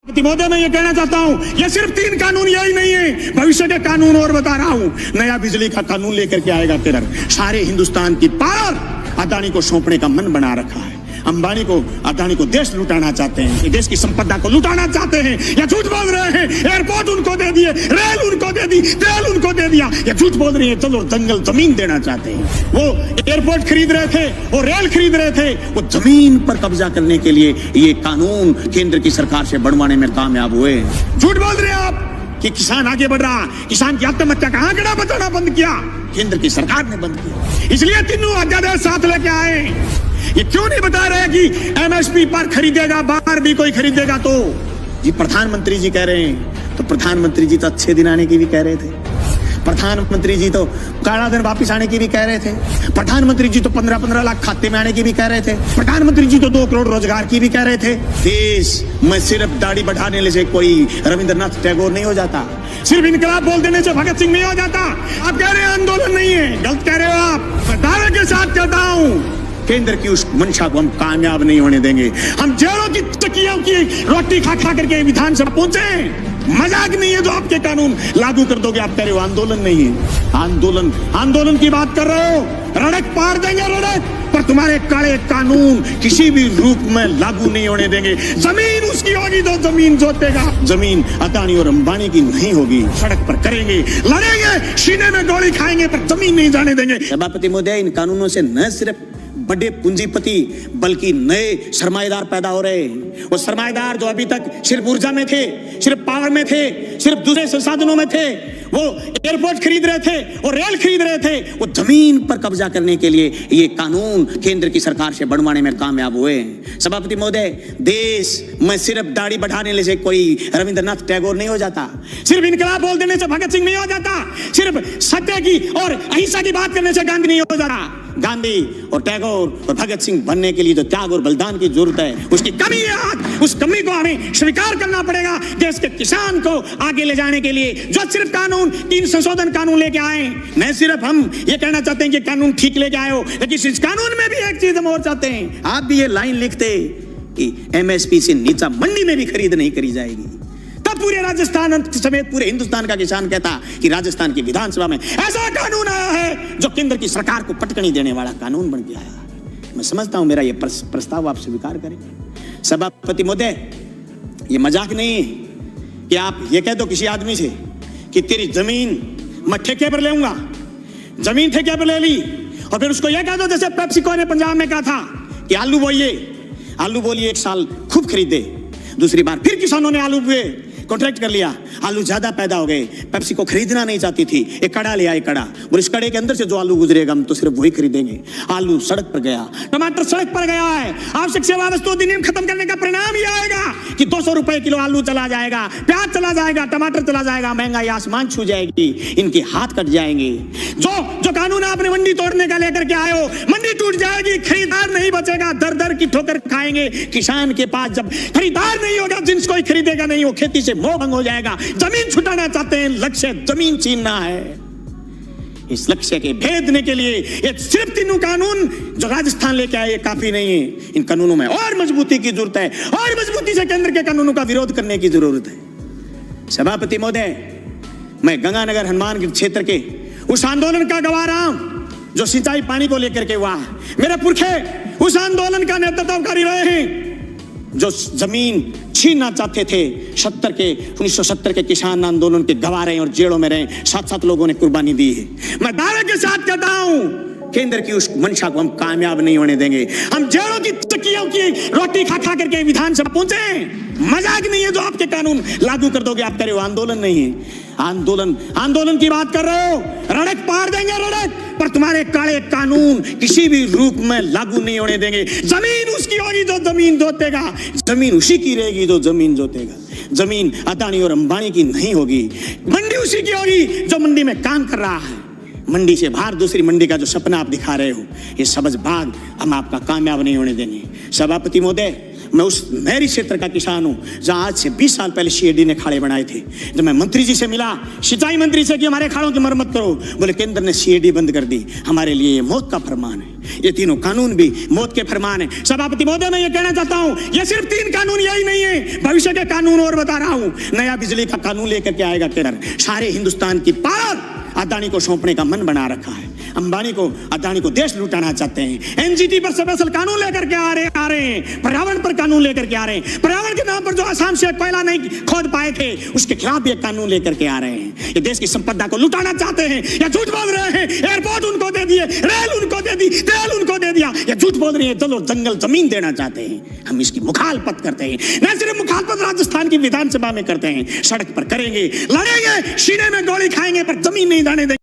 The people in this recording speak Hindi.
महोदय, मैं ये कहना चाहता हूँ, ये सिर्फ 3 कानून यही नहीं है, भविष्य के कानून और बता रहा हूँ। नया बिजली का कानून लेकर के आएगा केरल। सारे हिंदुस्तान की पावर अदानी को सौंपने का मन बना रखा है। अंबानी को, अदानी को देश लुटाना चाहते हैं, ये देश की संपदा को लुटाना चाहते हैं। या झूठ बोल रहे हैं, एयरपोर्ट उनको दे दिए, रेल उनको दे दी, तेल उनको दे दिया। ये झूठ बोल रही है, चलो जंगल जमीन देना चाहते हैं। वो एयरपोर्ट खरीद रहे थे, वो रेल खरीद रहे थे, वो जमीन पर कब्जा करने के लिए ये कानून केंद्र की सरकार से बढ़वाने में कामयाब हुए। झूठ बोल रहे हैं आप कि किसान आगे बढ़ रहा, किसान की आत्महत्या का आंकड़ा बताना बंद किया, केंद्र की सरकार ने बंद किया। इसलिए तीनों अध्यादेश साथ लेके आए। ये क्यों नहीं बता रहे कि एमएसपी पर खरीदेगा, बाहर भी कोई खरीदेगा तो? जी प्रधानमंत्री जी कह रहे हैं, तो प्रधानमंत्री जी तो अच्छे दिन आने की भी कह रहे थे। प्रधानमंत्री जी तो काला धन वापिस आने की भी कह रहे थे। प्रधानमंत्री जी तो 15-15 लाख खाते में आने की भी कह रहे थे। प्रधानमंत्री जी तो 2 करोड़ रोजगार की भी कह रहे थे। देश में सिर्फ दाढ़ी बढ़ाने से कोई रविंद्रनाथ टैगोर नहीं हो जाता, सिर्फ इनकलाब बोल देने से भगत सिंह नहीं हो जाता। आप कह रहे हैं आंदोलन नहीं है, गलत कह रहे हो आप। मैं दावे के साथ कहता हूँ, केंद्र की उस मंशा को हम कामयाब नहीं होने देंगे। हम जेलों की तकियों की रोटी खा खा करके विधानसभा पहुंचे। मजाक नहीं है जो आपके कानून लागू कर दोगे। आप कह रहे हो आंदोलन नहीं है। आंदोलन की बात कर रहे हो, रड़क पार देंगे रड़क, पर तुम्हारे काले कानून किसी भी रूप में लागू नहीं होने देंगे। जमीन उसकी होगी जो जमीन जोतेगा। जमीन अदानी और अंबानी की नहीं होगी। सड़क पर करेंगे, लड़ेंगे, सीने में गोली खाएंगे, पर जमीन नहीं जाने देंगे। सभापति महोदय, इन कानूनों से न सिर्फ बड़े पूंजीपति बल्कि नए सरमाएदार पैदा हो रहे हैं। वो सरमाएदार जो अभी तक सिर्फ ऊर्जा में थे, सिर्फ पावर में थे, सिर्फ दूसरे संसाधनों में थे, वो एयरपोर्ट खरीद रहे थे, वो रेल खरीद रहे थे, वो जमीन पर कब्जा करने के लिए ये कानून केंद्र की सरकार से बढ़वाने में कामयाब हुए हैं। सभापति महोदय, देश में सिर्फ दाढ़ी बढ़ाने से कोई रविंद्रनाथ टैगोर नहीं हो जाता, सिर्फ इनकलाब बोल देने से भगत सिंह नहीं हो जाता, सिर्फ सत्य की और अहिंसा की बात करने से गांधी नहीं हो जाता। गांधी और टैगोर और भगत सिंह बनने के लिए जो त्याग और बलिदान की जरूरत है, उसकी कमी है आज। उस कमी को हमें स्वीकार करना पड़ेगा। देश के किसान को आगे ले जाने के लिए जो सिर्फ कानून 3 संशोधन कानून लेके आए, न सिर्फ हम ये कहना चाहते हैं कि कानून ठीक लेके आए हो, लेकिन इस कानून में भी एक चीज हम और चाहते हैं। आप भी ये लाइन लिखते कि एमएसपी से नीचा मंडी में भी खरीद नहीं करी जाएगी, तब पूरे राजस्थान समेत पूरे हिंदुस्तान का किसान कहता कि राजस्थान की विधानसभा में ऐसा कानून आया है जो केंद्र की सरकार को पटकनी देने वाला कानून बन के आया। मैं समझता हूं मेरा ये प्रस्ताव आप स्वीकार करें। सभापति महोदय, ये मजाक नहीं है कि आप ये कह दो किसी आदमी से कि तेरी जमीन मैं ठेके पर ले लूंगा, जमीन ठेके पर ले ली, और फिर उसको यह कह दो जैसे पेप्सिको ने पंजाब में कहा था कि आलू बोइए 1 साल खूब खरीदे, दूसरी बार फिर किसानों ने आलू बोए, कॉन्ट्रैक्ट कर लिया, आलू ज्यादा पैदा हो गए, पेप्सी को खरीदना नहीं चाहती थी, एक कड़ा ले आए कड़ा, और इस कड़े के अंदर से जो आलू गुजरेगा हम तो सिर्फ वही खरीदेंगे। आलू सड़क पर गया, टमाटर सड़क पर गया है। आवश्यक सेवा वस्तु अधिनियम खत्म करने का परिणाम ये आएगा कि 200 रुपए किलो आलू चला जाएगा, प्याज चला जाएगा, टमाटर चला जाएगा, महंगाई आसमान छू जाएगी, इनके हाथ कट जाएंगे। जो कानून आपने मंडी तोड़ने का लेकर के आए हो, मंडी टूट जाएगी, खरीदार नहीं बचेगा, दर दर की ठोकर खाएंगे। किसान के पास जब खरीदार नहीं होगा, जिन्स कोई खरीदेगा नहीं, वो खेती से मोह भंग हो जाएगा। जमीन छुटाना चाहते हैं, लक्ष्य जमीन छीनना है। इस लक्ष्य के भेदने के लिए ये सिर्फ 3 कानून जो राजस्थान लेके आए काफी नहीं है। इन कानूनों में और मजबूती की जरूरत है, और मजबूती से केंद्र के कानूनों का विरोध करने की जरूरत है। सभापति महोदय, मैं गंगानगर हनुमानगढ़ क्षेत्र के उस आंदोलन का गवाह रहा हूं जो सिंचाई पानी को लेकर के हुआ। मेरे पुरखे उस आंदोलन का नेतृत्वकारी रहे हैं जो जमीन छीनना चाहते थे। 1970 के किसान आंदोलन के गवाह रहे और जेलों में रहे, 7-7 लोगों ने कुर्बानी दी है। मैं दावे के साथ कहता हूं, केंद्र की उस मंशा को हम कामयाब नहीं होने देंगे। हम जेलों की तकियों की रोटी खा खा करके विधानसभा पहुंचे। मजाक नहीं है जो आपके कानून लागू कर दोगे। आप कह रहे हो आंदोलन नहीं है। आंदोलन की बात कर रहे हो, रड़क पार देंगे रड़क, पर तुम्हारे काले कानून किसी भी रूप में लागू नहीं होने देंगे। जमीन उसकी होगी जो जमीन जोतेगा, जमीन उसी की रहेगी जो जमीन जोतेगा। जमीन अदानी और अंबानी की नहीं होगी, मंडी उसी की होगी जो मंडी में काम कर रहा है। मंडी से बाहर दूसरी मंडी का जो सपना आप दिखा रहे हो, ये सबज बाग हम आपका कामयाब नहीं होने देंगे। सभापति महोदय, मैं उस मेरी क्षेत्र का किसान हूं जहां आज से 20 साल पहले सीएडी ने खाड़े बनाए थे। जब मैं मंत्री जी से मिला, सिंचाई मंत्री से कि हमारे खाड़ों की मरम्मत करो, बोले केंद्र ने सीएडी बंद कर दी, हमारे लिए ये मौत का फरमान है। ये तीनों कानून भी मौत के फरमान है। सभापति महोदय, मैं ये कहना चाहता हूं, ये सिर्फ 3 कानून यही नहीं है, भविष्य के कानून और बता रहा हूं। नया बिजली का कानून लेकर के आएगा केंद्र, सारे हिंदुस्तान की पावर अदानी को सौंपने का मन बना रखा है। अंबानी को, अदानी को देश लुटाना चाहते हैं। एनजीटी पर स्पेशल कानून लेकर के आ रहे हैं, पर्यावरण पर कानून लेकर के आ रहे हैं। पर्यावरण के नाम पर जो असम से कोयला नहीं खोद पाए थे, उसके खिलाफ भी एक कानून लेकर के आ रहे हैं। ये देश की संपदा को लुटाना चाहते हैं या झूठ बोल रहे हैं। एयरपोर्ट उनको दे दिए, रेल उनको दे दी, तेल उनको दे दिया, या झूठ बोल रहे हैं, जल और जंगल जमीन देना चाहते हैं। हम इसकी मुखालफत करते हैं। न सिर्फ मुखालफत राजस्थान की विधानसभा में करते हैं, सड़क पर करेंगे, लड़ेंगे, सीने में गोली खाएंगे, पर जमीन नहीं जाने देंगे।